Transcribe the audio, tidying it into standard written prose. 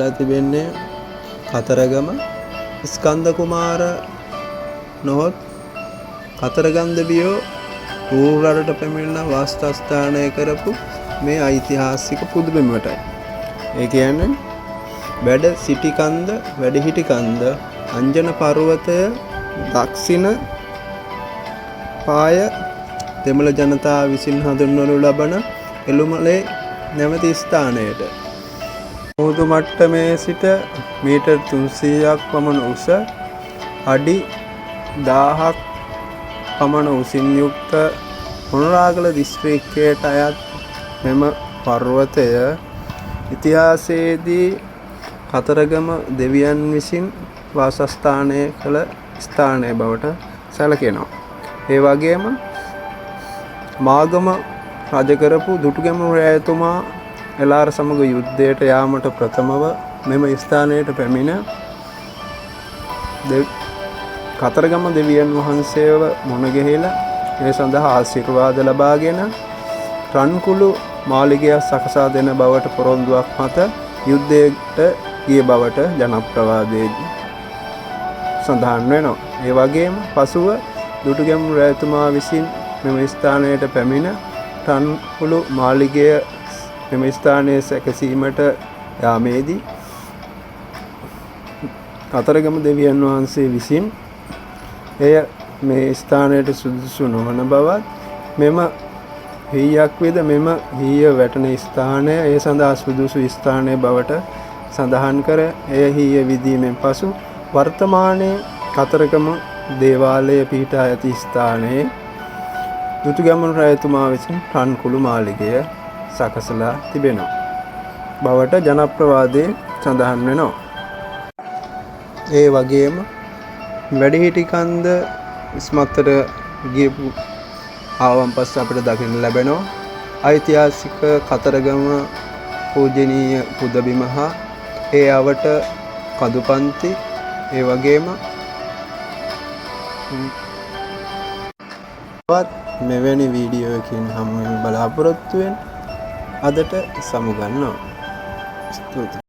වෙලා තිබෙන්නේ කතරගම ස්කන්ධ කුමාර නොහොත් කතරගම් දෙවියෝ ඌරරට පැමිණෙන වාස්තස්ථානය කරපු මේ ඓතිහාසික පුදුබිමටයි. ඒ කියන්නේ වැඩ සිටි කන්ද වැඩ හිටි කන්ද අංජන පර්වතය දක්ෂිණ පාය දෙමළ ජනතාව විසින් හඳුන්වනු ලබන එළුමලේ නැමැති ස්ථානයට මුහුදු මට්ටමේ සිට මීටර් 300ක් පමණ උස අඩි 1000ක් පමණ උසින් යුක්ත මොනරාගල දිස්ත්‍රික්කයට අයත් මෙම පර්වතය ඉතිහාසයේදී කතරගම දෙවියන් විසින් වාසස්ථානය කළ ස්ථානය බවට සැලකෙනවා. ඒ වගේම මාගම රජ කරපු දුටුගැමුණු රජතුමා එළාර සමග යුද්ධයට යාමට ප්‍රථමව මෙම ස්ථානයට පැමිණ කතරගම දෙවියන් වහන්සේව මුණ ගැහිලා ඒ සඳහා ආශිර්වාද ලබාගෙන රන්කුළු මාලිගයක් සකසා දෙන බවට පොරොන්දුවක් මත යුද්ධයට ගිය බවට ජනප්‍රවාදයේදී සඳහන් වෙනවා. ඒ වගේම පසුව දුටුගැමුණු රජතුමා විසින් මෙම ස්ථානයට පැමිණ රන්කුළු මාලිගය මෙම ස්ථානයේ සැකසීමට යාමේදී කතරගම දෙවියන් වහන්සේ විසින් එය මේ ස්ථානයට සුදුසු නොවන බවත් මෙම හීයක් වේද මෙම හීය වැටෙන ස්ථානය ඒ සඳහා සුදුසු ස්ථානය බවට සඳහන් කර එය හීය විදීමෙන් පසු වර්තමානයේ කතරගම දේවාලය පිහිටා ඇති ස්ථානයේ දුටුගැමුණු රජතුමා විසින් රන්කුළු මාලිගය සකසලා තිබෙනවා බවට ජනප්‍රවාදයේ සඳහන් වෙනවා. ඒ වගේම වැඩිහිටි කන්ද ඉස්මත්තට ගියපු ආවන් පස්සේ අපිට දකින්න ලැබෙනවා ඓතිහාසික කතරගම පූජනීය පුදබිම හා ඒ අවට කඳුපන්ති ඒ වගේම මෙවැනි වීඩියෝ එකකින් හමු වෙන බලාපොරොත්තු වෙන අදට සමුගන්නවා. ස්තුතියි.